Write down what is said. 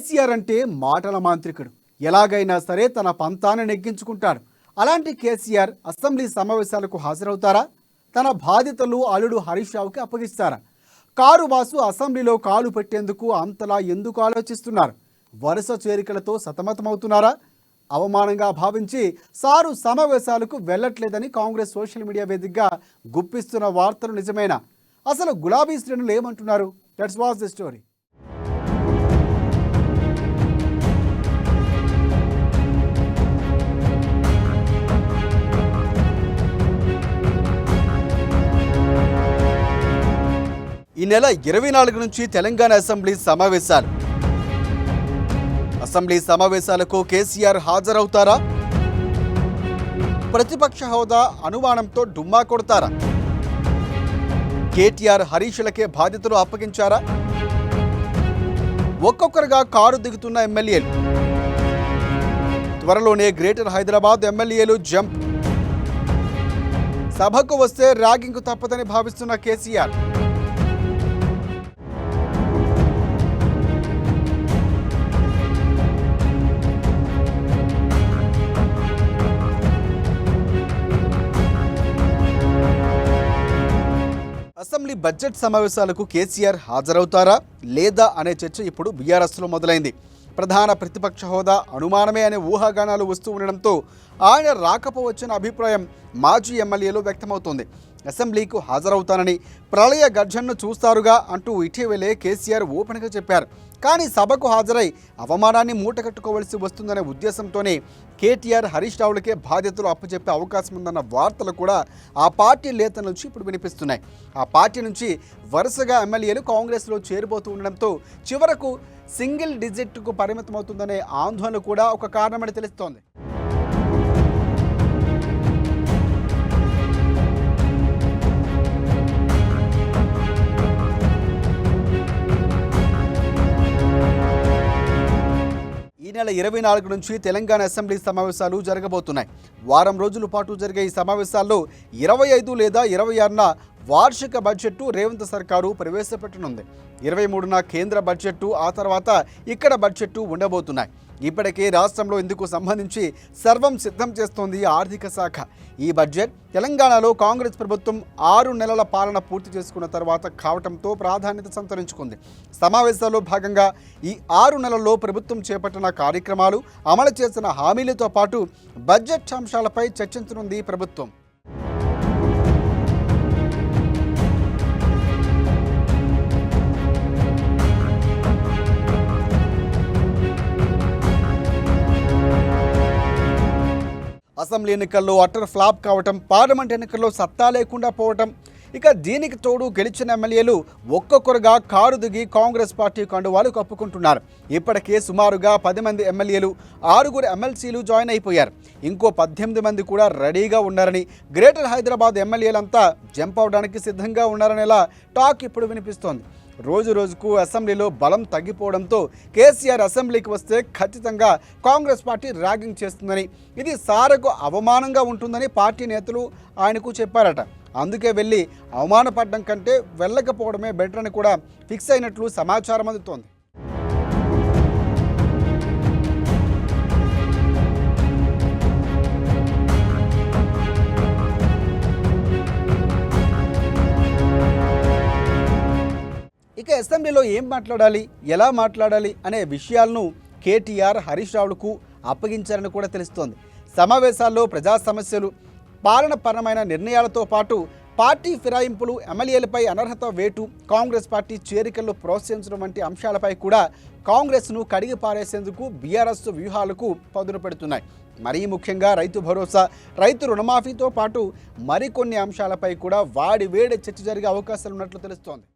కేసీఆర్ అంటే మాటల మాంత్రికుడు. ఎలాగైనా సరే తన పంతాన్ని నెగ్గించుకుంటాడు. అలాంటి కేసీఆర్ అసెంబ్లీ సమావేశాలకు హాజరవుతారా? తన బాధ్యతలు అల్లుడు హరీష్ రావుకి అప్పగిస్తారా? కారు బాసు అసెంబ్లీలో కాలు పెట్టేందుకు అంతలా ఎందుకు ఆలోచిస్తున్నారు? వరుస చేరికలతో సతమతమవుతున్నారా? అవమానంగా భావించి సారు సమావేశాలకు వెళ్లట్లేదని కాంగ్రెస్ సోషల్ మీడియా వేదికగా గుప్పిస్తున్న వార్తలు నిజమేనా? అసలు గులాబీ శ్రేణులు ఏమంటున్నారు? Let's watch the story. ఈ నెల 24 నుంచి తెలంగాణ అసెంబ్లీ సమావేశాలు. అసెంబ్లీ సమావేశాలకు కేసీఆర్ హాజరవుతారా? ప్రతిపక్ష హోదా అనుమానంతో డుమ్మా కొడతారా? కేటీఆర్ హరీష్లకే బాధ్యతలు అప్పగించారా? ఒక్కొక్కరుగా కారు దిగుతున్న ఎమ్మెల్యేలు. త్వరలోనే గ్రేటర్ హైదరాబాద్ ఎమ్మెల్యేలు జంప్. సభకు వస్తే ర్యాగింగ్ తప్పదని భావిస్తున్న కేసీఆర్. అసెంబ్లీ బడ్జెట్ సమావేశాలకు కేసీఆర్ హాజరవుతారా లేదా అనే చర్చ ఇప్పుడు బీఆర్ఎస్లో మొదలైంది. ప్రధాన ప్రతిపక్ష హోదా అనుమానమే అనే ఊహాగానాలు వస్తూ ఉండడంతో ఆయన రాకపోవచ్చన్న అభిప్రాయం మాజీ ఎమ్మెల్యేలు వ్యక్తమవుతోంది. అసెంబ్లీకు హాజరవుతానని, ప్రళయ గర్జనను చూస్తారుగా అంటూ ఇటీవలే కేసీఆర్ ఓపెన్గా చెప్పారు. కానీ సభకు హాజరై అవమానాన్ని మూటకట్టుకోవలసి వస్తుందనే ఉద్దేశంతోనే కేటీఆర్ హరీష్ రావులకే బాధ్యతలు అప్పచెప్పే అవకాశం ఉందన్న వార్తలు కూడా ఆ పార్టీ నేతల నుంచి ఇప్పుడు వినిపిస్తున్నాయి. ఆ పార్టీ నుంచి వరుసగా ఎమ్మెల్యేలు కాంగ్రెస్లో చేరిపోతూ ఉండడంతో చివరకు సింగిల్ డిజిట్కు పరిమితమవుతుందనే ఆందోళన కూడా ఒక కారణమని తెలుస్తోంది. ఈ నెల 24 నుంచి తెలంగాణ అసెంబ్లీ సమావేశాలు జరగబోతున్నాయి. వారం రోజుల పాటు జరిగే ఈ సమావేశాల్లో 25 లేదా 26న వార్షిక బడ్జెట్టు రేవంత్ సర్కారు ప్రవేశపెట్టనుంది. 23న కేంద్ర బడ్జెట్టు, ఆ తర్వాత ఇక్కడ బడ్జెట్టు ఉండబోతున్నాయి. ఇప్పటికే రాష్ట్రంలో ఇందుకు సంబంధించి సర్వం సిద్ధం చేస్తోంది ఆర్థిక శాఖ. ఈ బడ్జెట్ తెలంగాణలో కాంగ్రెస్ ప్రభుత్వం 6 నెలల పాలన పూర్తి చేసుకున్న తర్వాత కావటంతో ప్రాధాన్యత సంతరించుకుంది. సమావేశాల్లో భాగంగా ఈ 6 నెలల్లో ప్రభుత్వం చేపట్టిన కార్యక్రమాలు, అమలు చేసిన హామీలతో పాటు బడ్జెట్ అంశాలపై చర్చించనుంది ప్రభుత్వం. అసెంబ్లీ ఎన్నికల్లో అటర్ ఫ్లాప్ కావటం, పార్లమెంట్ ఎన్నికల్లో సత్తా లేకుండా పోవటం, ఇక దీనికి తోడు గెలిచిన ఎమ్మెల్యేలు ఒక్కొక్కరుగా కారు దిగి కాంగ్రెస్ పార్టీ కండువాలు కప్పుకుంటున్నారు. ఇప్పటికే సుమారుగా 10 మంది ఎమ్మెల్యేలు, 6 ఎమ్మెల్సీలు జాయిన్ అయిపోయారు. ఇంకో 18 మంది కూడా రెడీగా ఉన్నారని, గ్రేటర్ హైదరాబాద్ ఎమ్మెల్యేలంతా జంప్ అవడానికి సిద్ధంగా ఉన్నారనేలా టాక్ ఇప్పుడు వినిపిస్తోంది. రోజు రోజుకు అసెంబ్లీలో బలం తగ్గిపోవడంతో కేసీఆర్ అసెంబ్లీకి వస్తే ఖచ్చితంగా కాంగ్రెస్ పార్టీ ర్యాగింగ్ చేస్తుందని, ఇది సారకు అవమానంగా ఉంటుందని పార్టీ నేతలు ఆయనకు చెప్పారట. అందుకే వెళ్ళి అవమానపడడం కంటే వెళ్ళకపోవడమే బెటర్ అని కూడా ఫిక్స్ అయినట్లు సమాచారం అందుతోంది. ఇక అసెంబ్లీలో ఏం మాట్లాడాలి, ఎలా మాట్లాడాలి అనే విషయాలను కేటీఆర్ హరీష్ రావులకు అప్పగించారని కూడా తెలుస్తోంది. సమావేశాల్లో ప్రజా సమస్యలు, పాలనపరమైన నిర్ణయాలతో పాటు పార్టీ ఫిరాయింపులు, ఎమ్మెల్యేలపై అనర్హత వేటు, కాంగ్రెస్ పార్టీ చేరికల్లో ప్రోత్సహించడం వంటి అంశాలపై కూడా కాంగ్రెస్ను కడిగి పారేసేందుకు బీఆర్ఎస్ వ్యూహాలకు పదును పెడుతున్నాయి. మరీ ముఖ్యంగా రైతు భరోసా, రైతు రుణమాఫీతో పాటు మరికొన్ని అంశాలపై కూడా వాడి వేడి చర్చ జరిగే అవకాశాలు ఉన్నట్లు తెలుస్తోంది.